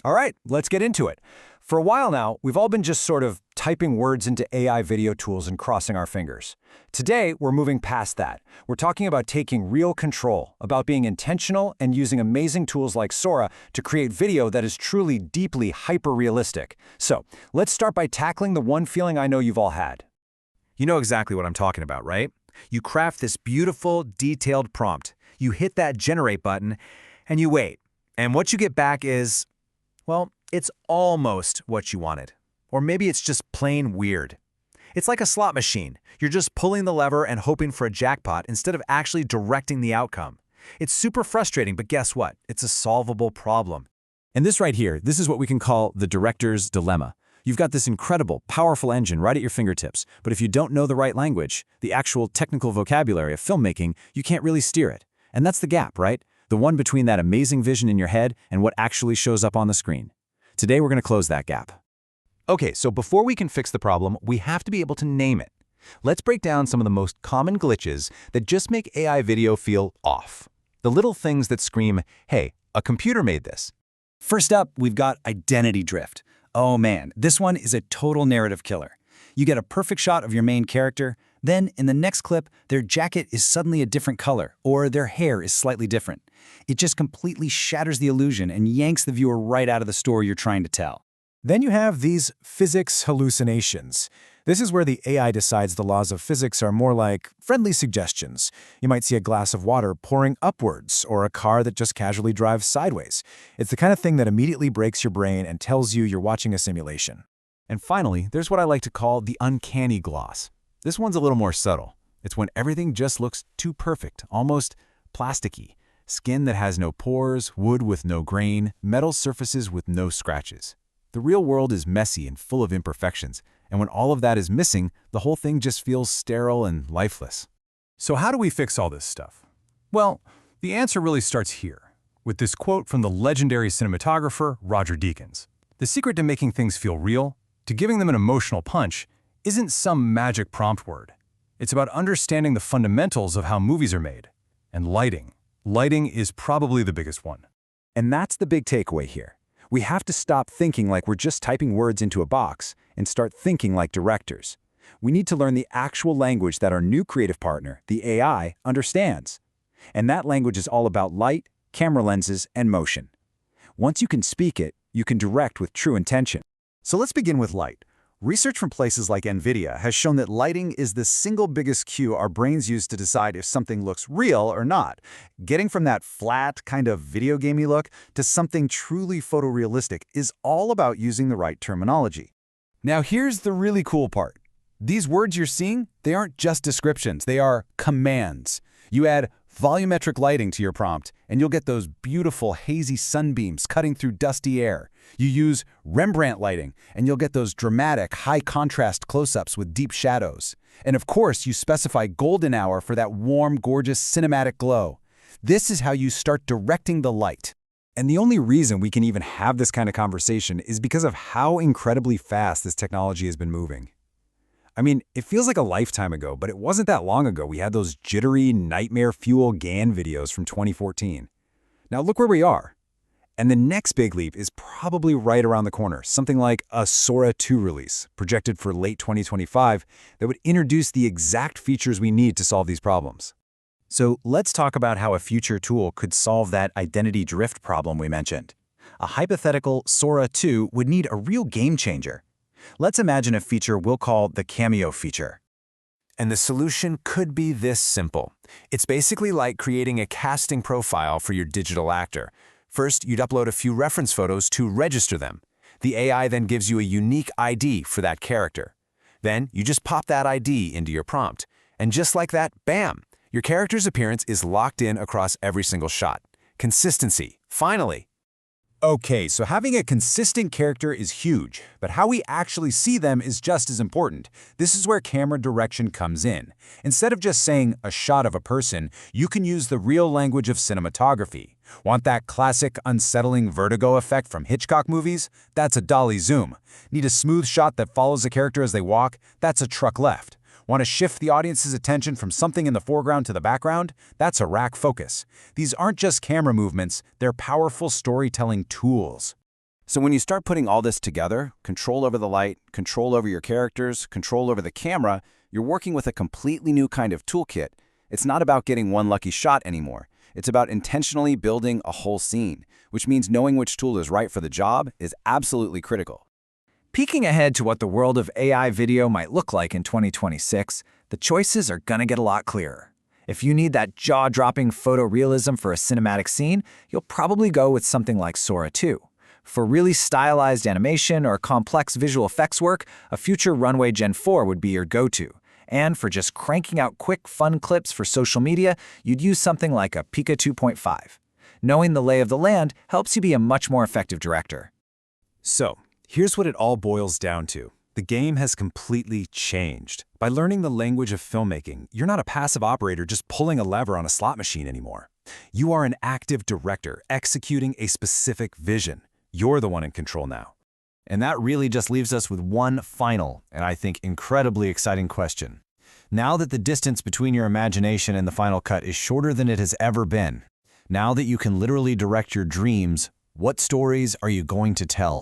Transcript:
All right, let's get into it. For a while now, we've all been just sort of typing words into AI video tools and crossing our fingers. Today, we're moving past that. We're talking about taking real control, about being intentional and using amazing tools like Sora to create video that is truly deeply hyper-realistic. So, let's start by tackling the one feeling I know you've all had. You know exactly what I'm talking about, right? You craft this beautiful, detailed prompt. You hit that generate button, and you wait. And what you get back is, well, it's almost what you wanted. Or maybe it's just plain weird. It's like a slot machine. You're just pulling the lever and hoping for a jackpot instead of actually directing the outcome. It's super frustrating, but guess what? It's a solvable problem. And this right here, this is what we can call the director's dilemma. You've got this incredible, powerful engine right at your fingertips, but if you don't know the right language, the actual technical vocabulary of filmmaking, you can't really steer it. And that's the gap, right? The one between that amazing vision in your head and what actually shows up on the screen. Today, we're going to close that gap. Okay, so before we can fix the problem, we have to be able to name it. Let's break down some of the most common glitches that just make AI video feel off. The little things that scream, hey, a computer made this. First up, we've got identity drift. Oh man, this one is a total narrative killer. You get a perfect shot of your main character, then in the next clip, their jacket is suddenly a different color, or their hair is slightly different. It just completely shatters the illusion and yanks the viewer right out of the story you're trying to tell. Then you have these physics hallucinations. This is where the AI decides the laws of physics are more like friendly suggestions. You might see a glass of water pouring upwards, or a car that just casually drives sideways. It's the kind of thing that immediately breaks your brain and tells you you're watching a simulation. And finally, there's what I like to call the uncanny gloss. This one's a little more subtle. It's when everything just looks too perfect, almost plasticky. Skin that has no pores, wood with no grain, metal surfaces with no scratches. The real world is messy and full of imperfections, and when all of that is missing, the whole thing just feels sterile and lifeless. So how do we fix all this stuff? Well, the answer really starts here, with this quote from the legendary cinematographer Roger Deakins. The secret to making things feel real, to giving them an emotional punch, isn't some magic prompt word. It's about understanding the fundamentals of how movies are made. And lighting. Lighting is probably the biggest one. And that's the big takeaway here. We have to stop thinking like we're just typing words into a box and start thinking like directors. We need to learn the actual language that our new creative partner, the AI, understands. And that language is all about light, camera lenses, and motion. Once you can speak it, you can direct with true intention. So let's begin with light. Research from places like NVIDIA has shown that lighting is the single biggest cue our brains use to decide if something looks real or not. Getting from that flat, kind of video gamey look to something truly photorealistic is all about using the right terminology. Now here's the really cool part. These words you're seeing, they aren't just descriptions, they are commands. You add volumetric lighting to your prompt, and you'll get those beautiful hazy sunbeams cutting through dusty air. You use Rembrandt lighting, and you'll get those dramatic, high-contrast close-ups with deep shadows. And of course, you specify golden hour for that warm, gorgeous, cinematic glow. This is how you start directing the light. And the only reason we can even have this kind of conversation is because of how incredibly fast this technology has been moving. I mean, it feels like a lifetime ago, but it wasn't that long ago we had those jittery, nightmare fuel GAN videos from 2014. Now look where we are. And the next big leap is probably right around the corner, something like a Sora 2 release, projected for late 2025, that would introduce the exact features we need to solve these problems. So let's talk about how a future tool could solve that identity drift problem we mentioned. A hypothetical Sora 2 would need a real game changer. Let's imagine a feature we'll call the cameo feature. And the solution could be this simple. It's basically like creating a casting profile for your digital actor. First, you'd upload a few reference photos to register them. The AI then gives you a unique ID for that character. Then, you just pop that ID into your prompt. And just like that, bam! Your character's appearance is locked in across every single shot. Consistency, finally. Okay, so having a consistent character is huge, but how we actually see them is just as important. This is where camera direction comes in. Instead of just saying a shot of a person, you can use the real language of cinematography. Want that classic, unsettling vertigo effect from Hitchcock movies? That's a dolly zoom. Need a smooth shot that follows a character as they walk? That's a truck left. Want to shift the audience's attention from something in the foreground to the background? That's a rack focus. These aren't just camera movements, they're powerful storytelling tools. So when you start putting all this together, control over the light, control over your characters, control over the camera, you're working with a completely new kind of toolkit. It's not about getting one lucky shot anymore. It's about intentionally building a whole scene, which means knowing which tool is right for the job is absolutely critical. Peeking ahead to what the world of AI video might look like in 2026, the choices are gonna get a lot clearer. If you need that jaw-dropping photorealism for a cinematic scene, you'll probably go with something like Sora 2. For really stylized animation or complex visual effects work, a future Runway Gen 4 would be your go-to. And for just cranking out quick, fun clips for social media, you'd use something like a Pika 2.5. Knowing the lay of the land helps you be a much more effective director. So, here's what it all boils down to. The game has completely changed. By learning the language of filmmaking, you're not a passive operator just pulling a lever on a slot machine anymore. You are an active director executing a specific vision. You're the one in control now. And that really just leaves us with one final, and I think incredibly exciting question. Now that the distance between your imagination and the final cut is shorter than it has ever been, now that you can literally direct your dreams, what stories are you going to tell?